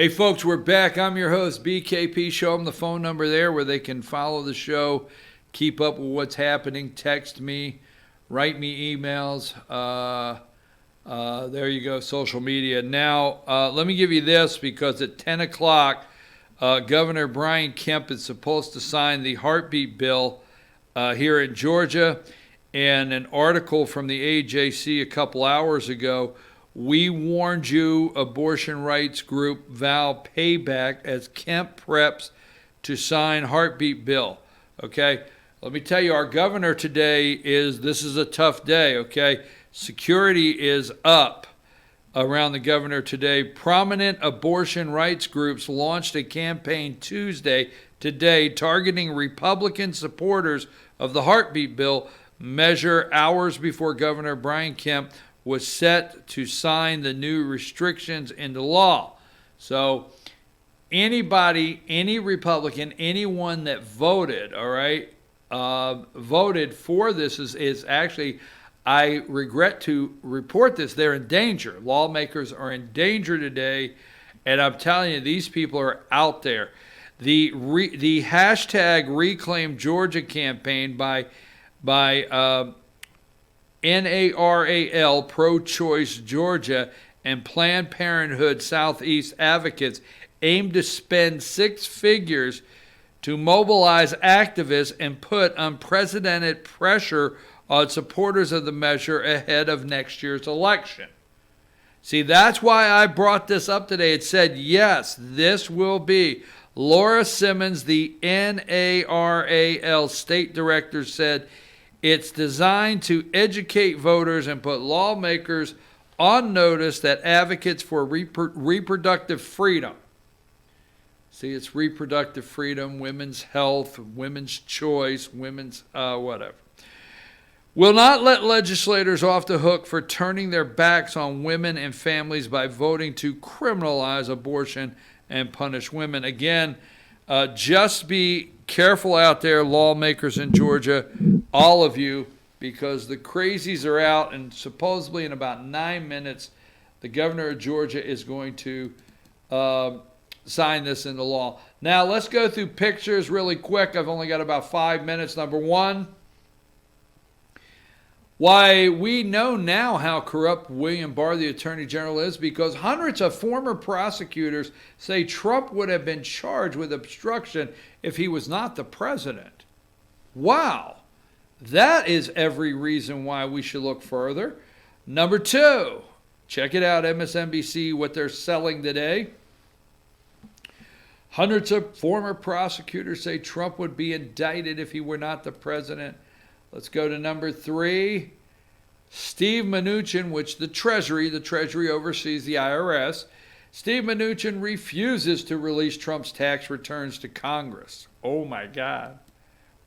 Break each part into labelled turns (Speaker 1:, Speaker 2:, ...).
Speaker 1: Hey folks, we're back. I'm your host, BKP. Show them the phone number there where they can follow the show, keep up with what's happening, text me, write me emails. There you go, social media. Now, let me give you this, because at 10 o'clock, Governor Brian Kemp is supposed to sign the heartbeat bill here in Georgia. And an article from the AJC a couple hours ago, we warned you, abortion rights group vow payback as Kemp preps to sign heartbeat bill. Okay, let me tell you, our governor today this is a tough day, okay? Security is up around the governor today. Prominent abortion rights groups launched a campaign today, targeting Republican supporters of the heartbeat bill measure hours before Governor Brian Kemp was set to sign the new restrictions into law. So anybody, any Republican, anyone that voted, all right, voted for this is actually, I regret to report this, they're in danger. Lawmakers are in danger today, and I'm telling you, these people are out there. The hashtag Reclaim Georgia campaign by NARAL, Pro-Choice Georgia, and Planned Parenthood Southeast advocates aim to spend six figures to mobilize activists and put unprecedented pressure on supporters of the measure ahead of next year's election. See, that's why I brought this up today. It said, yes, this will be. Laura Simmons, the NARAL state director, said, it's designed to educate voters and put lawmakers on notice that advocates for reproductive freedom. See, it's reproductive freedom, women's health, women's choice, women's whatever. Will not let legislators off the hook for turning their backs on women and families by voting to criminalize abortion and punish women. Again, just be careful out there, lawmakers in Georgia, all of you, because the crazies are out, and supposedly in about 9 minutes, the governor of Georgia is going to sign this into law. Now, let's go through pictures really quick. I've only got about 5 minutes. Number one, why we know now how corrupt William Barr, the Attorney General, is, because hundreds of former prosecutors say Trump would have been charged with obstruction if he was not the president. Wow. That is every reason why we should look further. Number two, check it out, MSNBC, what they're selling today. Hundreds of former prosecutors say Trump would be indicted if he were not the president. Let's go to number three. Steve Mnuchin, which the Treasury oversees the IRS. Steve Mnuchin refuses to release Trump's tax returns to Congress. Oh my God.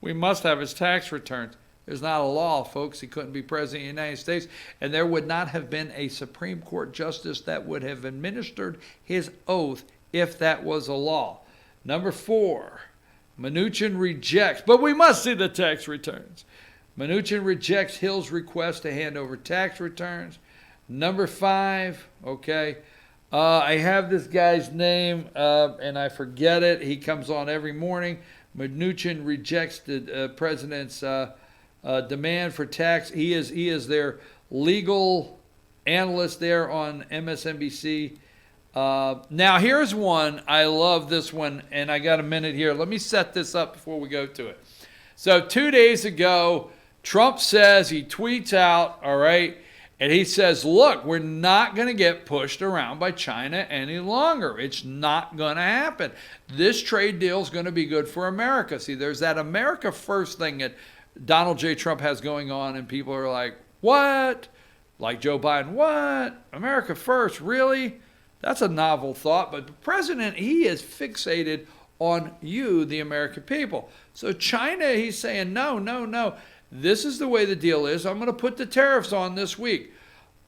Speaker 1: We must have his tax returns. There's not a law, folks. He couldn't be president of the United States, and there would not have been a Supreme Court justice that would have administered his oath if that was a law. Number four, Mnuchin rejects, but we must see the tax returns. Mnuchin rejects Hill's request to hand over tax returns. Number five, okay, I have this guy's name, and I forget it. He comes on every morning. Mnuchin rejects the president's demand for tax. He is their legal analyst there on MSNBC. Now, here's one. I love this one, and I got a minute here. Let me set this up before we go to it. So 2 days ago, Trump says, he tweets out, all right, and he says, look, we're not going to get pushed around by China any longer. It's not going to happen. This trade deal is going to be good for America. See, there's that America First thing that Donald J. Trump has going on, and people are like, what? Like Joe Biden, what? America First, really? That's a novel thought, but the president, he is fixated on you, the American people. So China, he's saying, no, no, no. This is the way the deal is. I'm going to put the tariffs on this week.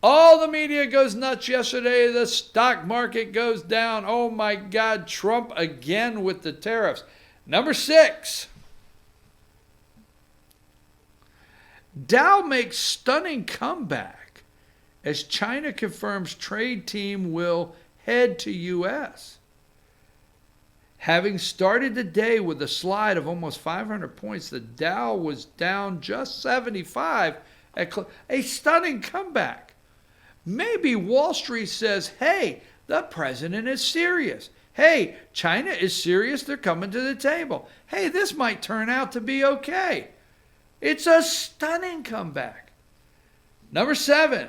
Speaker 1: All the media goes nuts yesterday. The stock market goes down. Oh my God, Trump again with the tariffs. Number six, Dow makes stunning comeback as China confirms trade team will head to U.S. Having started the day with a slide of almost 500 points, the Dow was down just 75 a stunning comeback. Maybe Wall Street says, hey, the president is serious. Hey, China is serious. They're coming to the table. Hey, this might turn out to be okay. It's a stunning comeback. Number 7.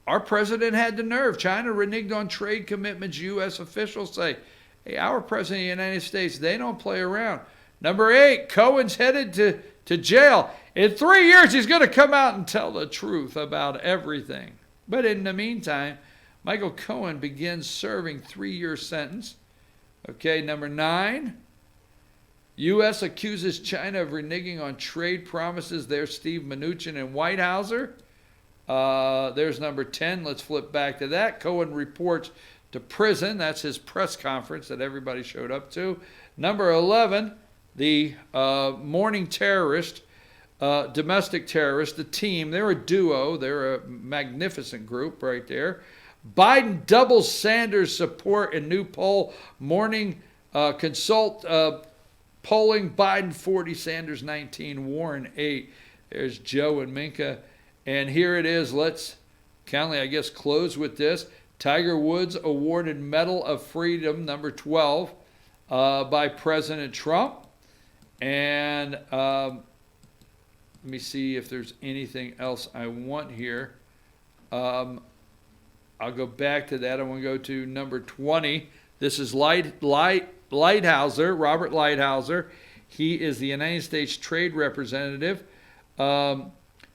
Speaker 1: Our president had the nerve. China reneged on trade commitments. U.S. officials say, hey, our president of the United States, they don't play around. Number 8, Cohen's headed to jail. In 3 years, he's going to come out and tell the truth about everything. But in the meantime, Michael Cohen begins serving 3-year sentence. Okay, number 9, U.S. accuses China of reneging on trade promises. There's Steve Mnuchin and Whitehouser. There's number 10. Let's flip back to that. Cohen reports to prison. That's his press conference that everybody showed up to. Number 11, the morning terrorist, domestic terrorist, the team. They're a duo. They're a magnificent group right there. Biden doubles Sanders' support in new poll. Morning consult polling. Biden 40, Sanders 19, Warren 8. There's Joe and Minka. And here it is. Let's kindly, I guess, close with this. Tiger Woods awarded Medal of Freedom, number 12, by President Trump. And let me see if there's anything else I want here. I'll go back to that. I want to go to number 20. This is Lighthouser, Robert Lighthouser. He is the United States Trade Representative.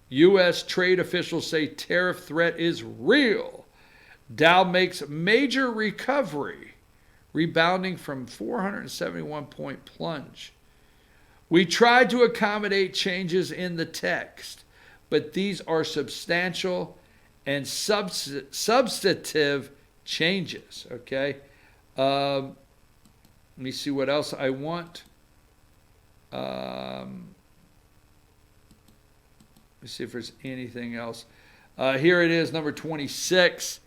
Speaker 1: U.S. trade officials say tariff threat is real. Dow makes major recovery, rebounding from 471-point plunge. We tried to accommodate changes in the text, but these are substantial and substantive changes, okay? Let me see what else I want. Let's see if there's anything else. Here it is, number 26.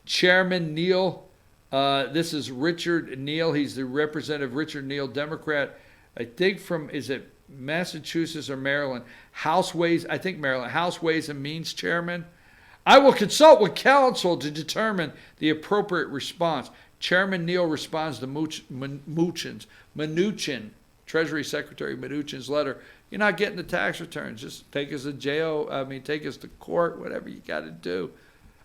Speaker 1: Chairman Neal. This is Richard Neal. He's the representative, Richard Neal, Democrat. I think from, is it Massachusetts or Maryland? House Ways, I think Maryland. House Ways and Means Chairman. I will consult with counsel to determine the appropriate response. Chairman Neal responds to Mnuchin, Treasury Secretary Mnuchin's letter. You're not getting the tax returns. Just take us to jail. Take us to court, whatever you got to do.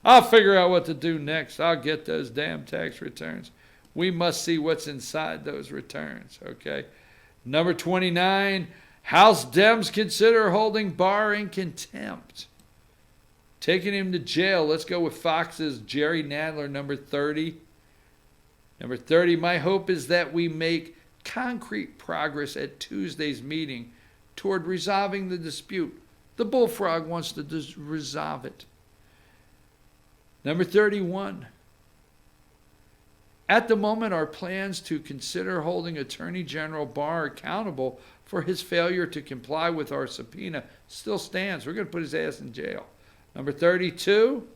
Speaker 1: I'll figure out what to do next. I'll get those damn tax returns. We must see what's inside those returns, okay? Number 29, House Dems consider holding Barr in contempt. Taking him to jail. Let's go with Fox's Jerry Nadler, number 30. Number 30, my hope is that we make concrete progress at Tuesday's meeting toward resolving the dispute. The bullfrog wants to resolve it. Number 31. At the moment, our plans to consider holding Attorney General Barr accountable for his failure to comply with our subpoena still stands. We're going to put his ass in jail. Number 32.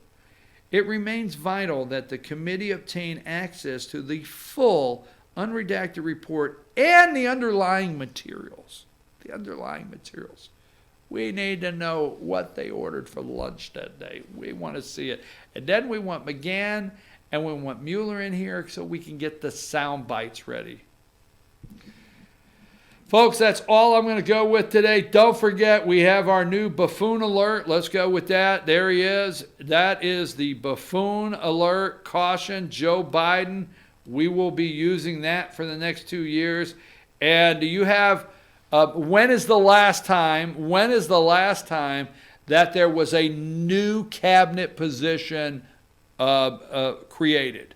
Speaker 1: It remains vital that the committee obtain access to the full unredacted report and the underlying materials. We need to know what they ordered for lunch that day. We want to see it. And then we want McGahn and we want Mueller in here so we can get the sound bites ready. Folks, that's all I'm going to go with today. Don't forget, we have our new buffoon alert. Let's go with that. There he is. That is the buffoon alert. Caution, Joe Biden. We will be using that for the next 2 years. And do you have, when is the last time that there was a new cabinet position created?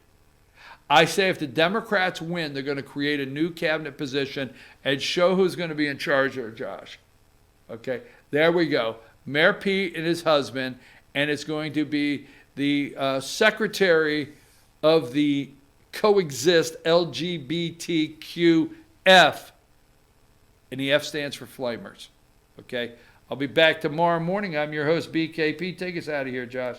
Speaker 1: I say if the Democrats win, they're going to create a new cabinet position and show who's going to be in charge there, Josh. Okay, there we go. Mayor Pete and his husband, and it's going to be the secretary of the Coexist LGBTQF, and the F stands for Flamers. Okay, I'll be back tomorrow morning. I'm your host, BKP. Take us out of here, Josh.